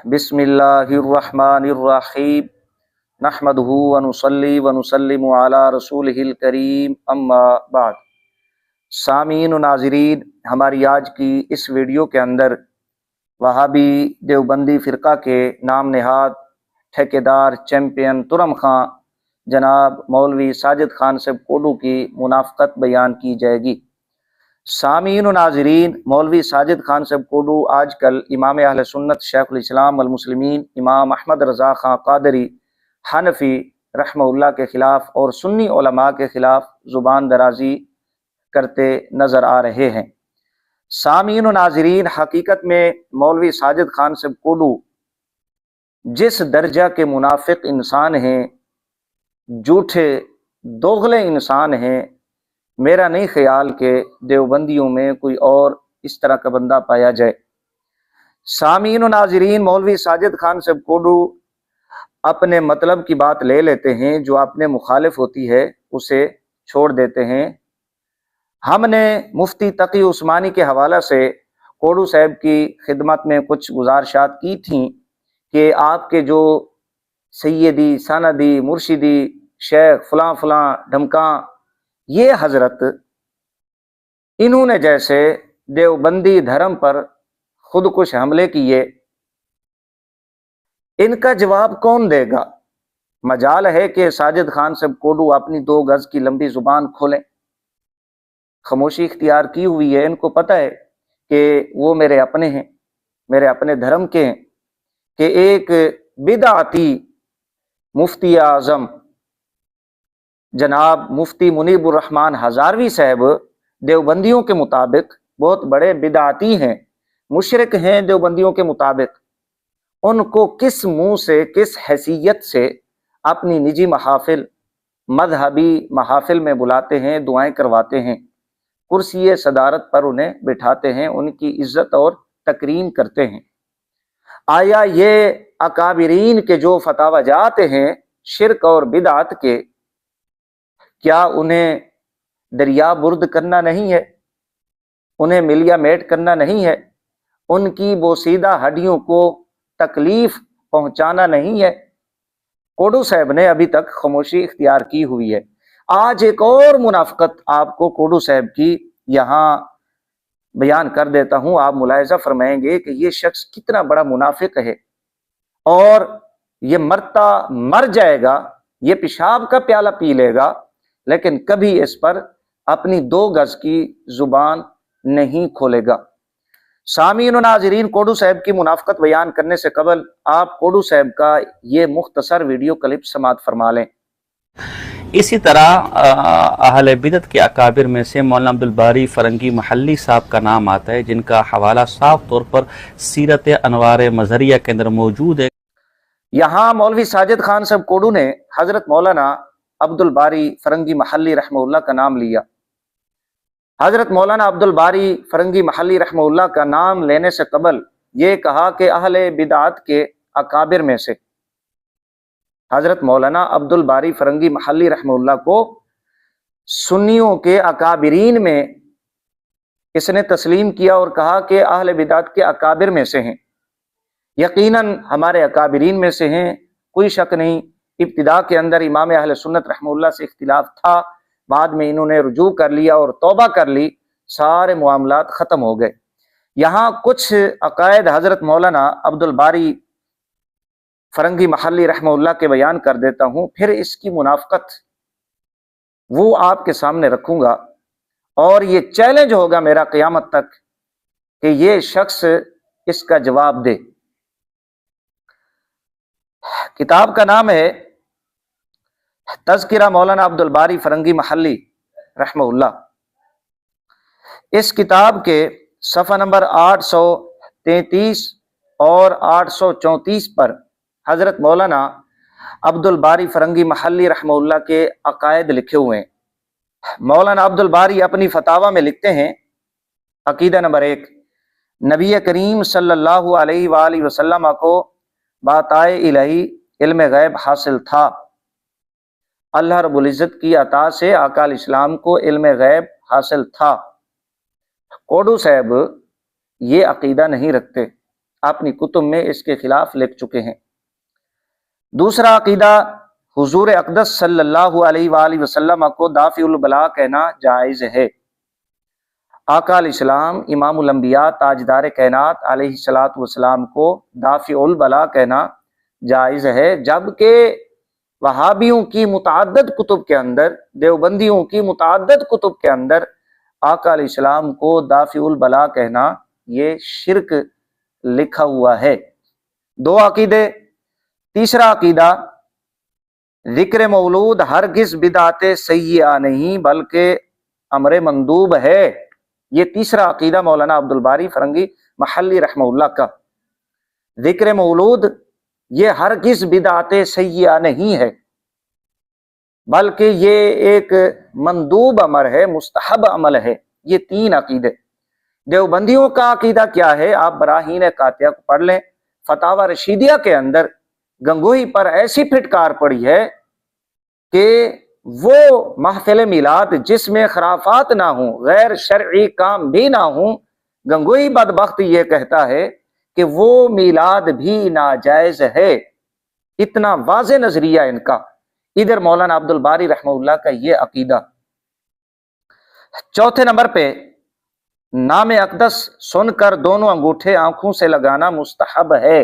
बिस्मिल्लाहिर्रहमानिर्रहीम नहमदुहु व नुसल्ली व नुसल्लिमु अला रसूलिहिल करीम अम्मा बाद। सामीन व नाज़रीन, हमारी आज की इस वीडियो के अंदर वहाबी देवबंदी फ़िरक़ा के नाम नहाद ठेकेदार चैम्पियन तुरम खां जनाब मौलवी साजिद खान साहब कोडू की मुनाफ़क़त बयान की जाएगी। सामीन व नाज़रीन, मौलवी साजिद खान साहब कोडू आजकल इमाम अहले सुन्नत शेखुल इस्लाम वल मुस्लिमीन इमाम अहमद रज़ा खां क़ादरी हनफी रहमहुल्लाह के ख़िलाफ़ और सुन्नी उलमा के ख़िलाफ़ ज़ुबान दराज़ी करते नज़र आ रहे हैं। सामीन व नाज़रीन, हकीकत में मौलवी साजिद खान साहब कोडू जिस दर्जा के मुनाफिक इंसान हैं, झूठे दोगले इंसान हैं, मेरा नहीं ख्याल कि देवबंदियों में कोई और इस तरह का बंदा पाया जाए। सामीन व नाज़रीन, मौलवी साजिद खान साहब कोडू अपने मतलब की बात ले लेते हैं, जो अपने मुखालिफ होती है उसे छोड़ देते हैं। हमने मुफ्ती तकी उस्मानी के हवाला से कोडू साहब की खिदमत में कुछ गुजारिशात की थी कि आपके जो सैयदी सनदी मुर्शिदी शेख फलां फलां ढमका ये हजरत, इन्होंने जैसे देवबंदी धर्म पर खुदकुश हमले किए, इनका जवाब कौन देगा? मजाल है कि साजिद खान साहब कोडू अपनी 2 गज की लंबी जुबान खोलें। खामोशी इख्तियार की हुई है। इनको पता है कि वो मेरे अपने हैं, मेरे अपने धर्म के हैं, कि एक बिदअती मुफ्ती आज़म जनाब मुफ्ती मुनीबुर रहमान हज़ारवी साहब देवबंदियों के मुताबिक बहुत बड़े बिदअती हैं, मुशरिक हैं देवबंदियों के मुताबिक। उनको किस मुंह से, किस हैसियत से अपनी निजी महाफिल, मजहबी महाफिल में बुलाते हैं, दुआएं करवाते हैं, कुर्सी सदारत पर उन्हें बिठाते हैं, उनकी इज्जत और तकरीम करते हैं? आया ये अकाबिरीन के जो फतावा जाते हैं शिरक और बिदअत के, क्या उन्हें दरिया बुर्द करना नहीं है? उन्हें मिलिया मेट करना नहीं है? उनकी बोसीदा हड्डियों को तकलीफ पहुंचाना नहीं है? कोडू साहब ने अभी तक खामोशी इख्तियार की हुई है। आज एक और मुनाफिकत आपको कोडू साहब की यहाँ बयान कर देता हूँ। आप मुलाहिजा फरमाएंगे कि ये शख्स कितना बड़ा मुनाफिक है, और ये मरता मर जाएगा, ये पेशाब का प्याला पी लेगा, लेकिन कभी इस पर अपनी 2 गज की जुबान नहीं खोलेगा। सामीन व नाज़रीन, कोडू साहब की मुनाफिकत बयान करने से कबल आप कोडू साहब का ये मुख्तसर वीडियो क्लिप समाअत फरमा लें। इसी तरह अहले बिदत के अकाबिर में से मौलाना अब्दुल बारी फरंगी महल्ली साहब का नाम आता है, जिनका हवाला साफ तौर पर सीरत अनवार मज़हरिया के अंदर मौजूद है। यहाँ मौलवी साजिद खान साहब कोडू ने हजरत मौलाना अब्दुल बारी फरंगी महल्ली रहमहुल्लाह का नाम लिया। हजरत मौलाना अब्दुल बारी फरंगी महल्ली रहमहुल्लाह का नाम लेने से कबल ये कहा कि अहले बिदअत के अकाबिर में से हजरत मौलाना अब्दुल बारी फरंगी महल्ली रहमहुल्लाह को सुन्नियों के अकाबिरीन में इसने तस्लीम किया और कहा कि अहले बिदअत के अकाबिर में से हैं। यकीनन हमारे अकाबिरीन में से हैं, कोई शक नहीं। इब्तिदा के अंदर इमाम अहले सुन्नत रहमहुल्लाह से इख्तिलाफ था, बाद में इन्होंने रुजू कर लिया और तौबा कर ली, सारे मामलात ख़त्म हो गए। यहाँ कुछ अकायद हज़रत मौलाना अब्दुल बारी फरंगी महल्ली रहमहुल्लाह के बयान कर देता हूँ, फिर इसकी मुनाफिकत वो आपके सामने रखूँगा, और ये चैलेंज होगा मेरा क़यामत तक कि ये शख्स इसका जवाब दे। किताब का नाम है तज़किरा मौलाना अब्दुल बारी फरंगी महल्ली रहमहुल्लाह। इस किताब के सफ़ा नंबर 833 और 834 पर हज़रत मौलाना अब्दुल बारी फरंगी महल्ली रहमहुल्लाह के अकायद लिखे हुए हैं। मौलाना अब्दुल बारी अपनी फतावा में लिखते हैं, अकीदा नंबर 1, नबी करीम सल्लल्लाहु अलैहि वसल्लम को बाताए इलाही इल्म गैब हासिल था। अल्लाह रब्बुल इज़्ज़त की अता से आकाल इस्लाम को इल्म गैब हासिल था। कोडू साहब ये अकीदा नहीं रखते। अपनी कुतुब में इसके खिलाफ लिख चुके हैं। दूसरा अकीदा, हुजूर अक़दस सल्लल्लाहु अलैहि वसल्लम को दाफ़िउल बला कहना जायज़ है। आका अलैहिस्सलाम इमामुल अंबिया ताजदार कायनात अलैहिस्सलातु वस्सलाम को दाफ़िउल बला कहना जायज़ है, जबकि वहाबियों की मुतअद्दिद कुतुब के अंदर, देवबंदियों की मुतअद्दिद कुतुब के अंदर आका अलैहिस्सलाम को दाफ़िउल बला कहना ये शिरक लिखा हुआ है। दो अकीदे। तीसरा अकीदा, ज़िक्र मौलूद हरगिज़ बिदाते सय्यिआ नहीं बल्कि अमर मंदूब है। ये तीसरा अकीदा मौलाना अब्दुल बारी फरंगी महल्ली रहमहुल्लाह का। ज़िक्र मौलूद ये हरगिज़ बिदाते सय्यिआ नहीं है, बल्कि ये एक मंदूब अमर है, मुस्तहब अमल है। ये तीन अकीदे। देवबंदियों का अकीदा क्या है, आप बराहीन कातिया को पढ़ लें। फतावा रशीदिया के अंदर गंगोही पर ऐसी फिटकार पड़ी है कि वो महफिल मिलाद जिसमें खराफात ना हो, गैर शरई काम भी ना हो, गंगोही बदबख्त ये कहता है कि वो मिलाद भी नाजायज है। इतना वाज़े नजरिया इनका। इधर मौलाना अब्दुल बारी रहमहुल्लाह का ये अकीदा। चौथे नंबर पे, नाम अक़दस सुनकर दोनों अंगूठे आंखों से लगाना मुस्तहब है।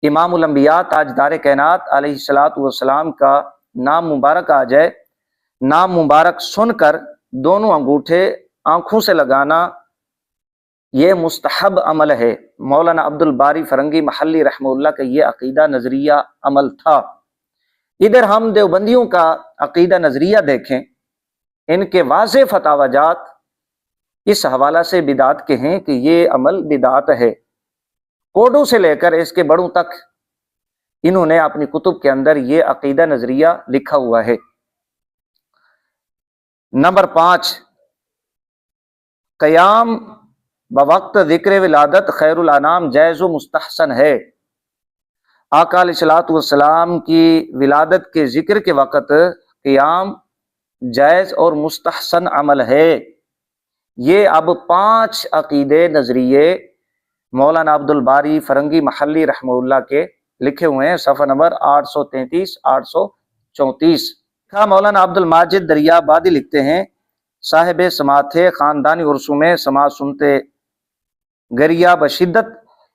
इमामुल अंबिया ताजदार कायनात अलैहिस्सलातु वस्सलाम का नाम मुबारक आ जाए, नाम मुबारक सुनकर दोनों अंगूठे आंखों से लगाना ये मुस्तहब अमल है। मौलाना अब्दुल बारी फरंगी महल्ली रहमहुल्लाह का ये अकीदा नजरिया अमल था। इधर हम देवबंदियों का अकीदा नजरिया देखें, इनके वाज़े फतावाजात इस हवाला से बिदात के हैं कि ये अमल बिदात है। कोडों से लेकर इसके बड़ों तक इन्होंने अपनी कुतुब के अंदर ये अकीदा नजरिया लिखा हुआ है। नंबर 5, क़याम बवक्त ज़िक्र विलादत खैरुल अनाम जायज़ व मुस्तहसन है। आका अलैहिस्सलातु वस्सलाम की विलादत के जिक्र के वक़्त क़याम जायज़ और मुस्तहसन अमल है। ये अब 5 अकीदे नजरिए मौलाना अब्दुल बारी फरंगी महल्ली रहमहुल्लाह के लिखे हुए हैं। सफ़ा नंबर 833 834। मौलाना अब्दुल माजिद दरियाबादी लिखते हैं, साहिब समाथे ख़ानदानी उर्सों में समाज सुनते गरिया बशिद्दत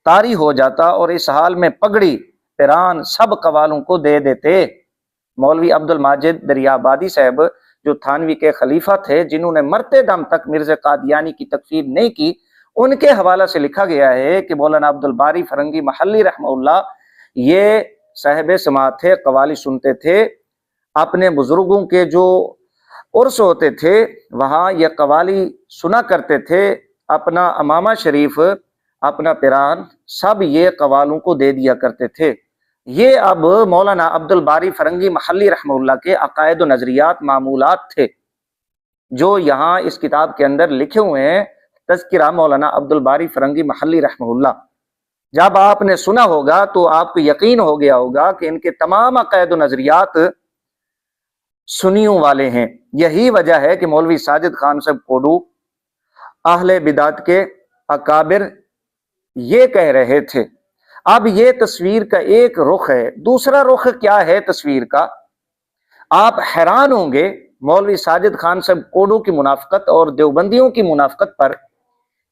तारी हो जाता और इस हाल में पगड़ी पिरान सब कवालों को दे देते। मौलवी अब्दुल माजिद दरियाबादी साहब जो थानवी के खलीफा थे, जिन्होंने मरते दम तक मिर्ज़ा कादियानी की तकफीर नहीं की, उनके हवाला से लिखा गया है कि मौलाना अब्दुल बारी फरंगी महल्ली रहमहुल्लाह ये साहिब समाथे कवाली सुनते थे। अपने बुजुर्गों के जो उर्स होते थे वहाँ ये कवाली सुना करते थे। अपना अमामा शरीफ, अपना पिरान सब ये कवालों को दे दिया करते थे। ये अब मौलाना अब्दुल बारी फरंगी महल्ली रहमहुल्लाह के अकायद व नजरियात मामूलात थे जो यहाँ इस किताब के अंदर लिखे हुए हैं। तज़किरा मौलाना अब्दुल बारी फरंगी महल्ली रहमहुल्लाह, जब आपने सुना होगा तो आपको यकीन हो गया होगा कि इनके तमाम अकायद व नजरियात सुन्नियों वाले हैं। यही वजह है कि मौलवी साजिद खान साहब कोडू अहले बिदात के अकाबिर ये कह रहे थे। अब ये तस्वीर का एक रुख है। दूसरा रुख क्या है तस्वीर का, आप हैरान होंगे मौलवी साजिद खान साहब कोडू की मुनाफकत और देवबंदियों की मुनाफकत पर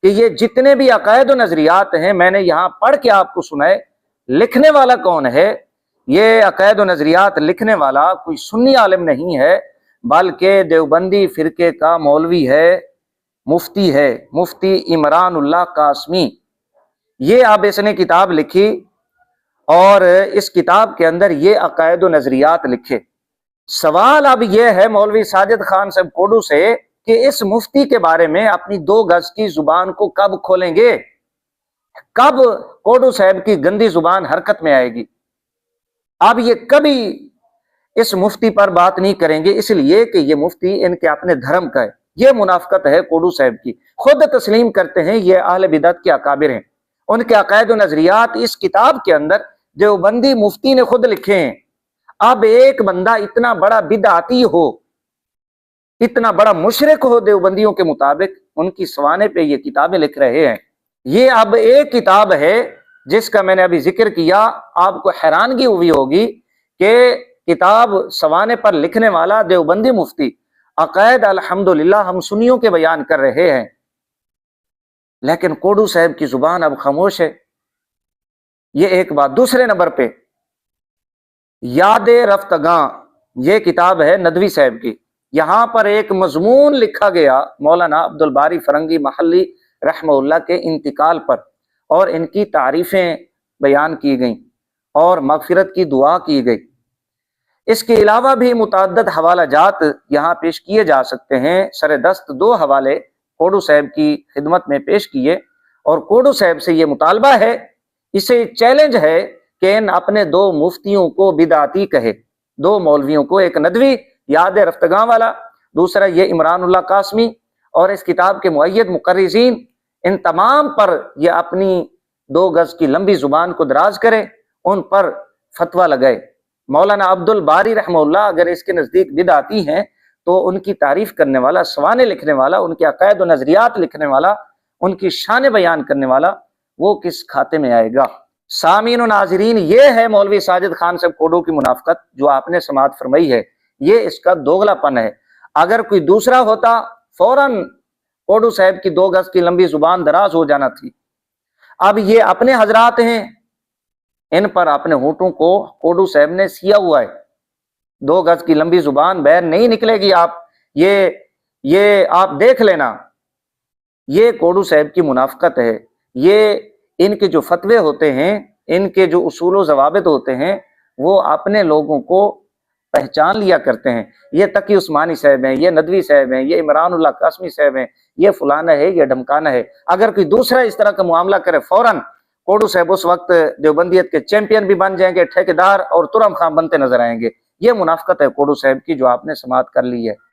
कि ये जितने भी अकायद व नजरियात हैं मैंने यहाँ पढ़ के आपको सुनाए। लिखने वाला कौन है? ये अकायद व नजरियात लिखने वाला कोई सुन्नी आलिम नहीं है, बल्कि देवबंदी फिरके का मौलवी है, मुफ्ती है, मुफ्ती इमरानुल्लाह कासमी। ये अब इसने किताब लिखी और इस किताब के अंदर ये अकायद व नजरियात लिखे। सवाल अब ये है मौलवी साजिद खान साहब कोडू से कि इस मुफ्ती के बारे में अपनी 2 गज की जुबान को कब खोलेंगे, कब कोडू साहब की गंदी जुबान हरकत में आएगी। अब ये कभी इस मुफ्ती पर बात नहीं करेंगे, इसलिए कि ये मुफ्ती इनके अपने धर्म का है। ये मुनाफकत है कोडू साहब की, खुद तस्लीम करते हैं ये अहले बिदअत के अकाबिर हैं। उनके अकायद व नजरियात इस किताब के अंदर देवबंदी मुफ्ती ने खुद लिखे हैं। अब एक बंदा इतना बड़ा बिदअती हो, इतना बड़ा मुशरिक हो देवबंदियों के मुताबिक, उनकी सवाने पे ये किताबें लिख रहे हैं। یہ اب ایک کتاب ہے جس کا میں نے ابھی ذکر کیا، آپ کو حیرانگی ہوئی ہوگی کہ کتاب سوانے پر لکھنے والا دیوبندی مفتی عقائد الحمدللہ ہم سنیوں کے بیان کر رہے ہیں، لیکن کوڈو صاحب کی زبان اب خاموش ہے۔ یہ ایک بات۔ دوسرے نمبر پہ یاد رفتگاں، یہ کتاب ہے ندوی صاحب کی، یہاں پر ایک مضمون لکھا گیا مولانا عبدالباری فرنگی محلی رحمہ اللہ کے انتقال پر، اور ان کی تعریفیں بیان کی گئیں اور مغفرت کی دعا کی گئی۔ اس کے علاوہ بھی متعدد حوالہ جات یہاں پیش کیے جا سکتے ہیں۔ سر دست 2 حوالے کوڈو صاحب کی خدمت میں پیش کیے، اور کوڈو صاحب سے یہ مطالبہ ہے، اسے چیلنج ہے کہ ان اپنے 2 مفتیوں کو بدعتی کہے، 2 مولویوں کو، ایک ندوی یاد رفتگاں والا، دوسرا یہ عمران اللہ قاسمی، اور اس کتاب کے مؤید مقررین، ان تمام پر یہ اپنی 2 گز کی لمبی زبان کو دراز کرے، ان پر فتویٰ لگائے۔ مولانا عبدالباری رحمہ اللہ اگر اس کے نزدیک بدعتی ہیں تو ان کی تعریف کرنے والا، سوانے لکھنے والا، ان کے عقائد و نظریات لکھنے والا، ان کی شان بیان کرنے والا، وہ کس کھاتے میں آئے گا؟ سامعین و ناظرین، یہ ہے مولوی ساجد خان صاحب کوڈو کی منافقت جو آپ نے سماعت فرمائی ہے، یہ اس کا دوغلا پن ہے۔ اگر کوئی دوسرا ہوتا فوراً کوڈو صاحب کی 2 گز کی لمبی زبان دراز ہو جانا تھی۔ اب یہ اپنے حضرات ہیں، ان پر اپنے ہونٹوں کو کوڈو صاحب نے سیا ہوا ہے، 2 گز کی لمبی زبان بہر نہیں نکلے گی۔ آپ یہ آپ دیکھ لینا، یہ کوڈو صاحب کی منافقت ہے۔ یہ ان کے جو فتوے ہوتے ہیں، ان کے جو اصول و ضوابط ہوتے ہیں، وہ اپنے لوگوں کو پہچان لیا کرتے ہیں۔ یہ تقی عثمانی صاحب ہیں، یہ ندوی صاحب ہیں، یہ عمران اللہ قاسمی صاحب ہیں، یہ فلانا ہے، یہ ڈھمکانا ہے۔ اگر کوئی دوسرا اس طرح کا معاملہ کرے، فوراً کوڈو صاحب اس وقت دیوبندیت کے چیمپئن بھی بن جائیں گے، ٹھیکیدار اور ترم خان بنتے نظر آئیں گے۔ یہ منافقت ہے کوڈو صاحب کی جو آپ نے سماعت کر لی ہے۔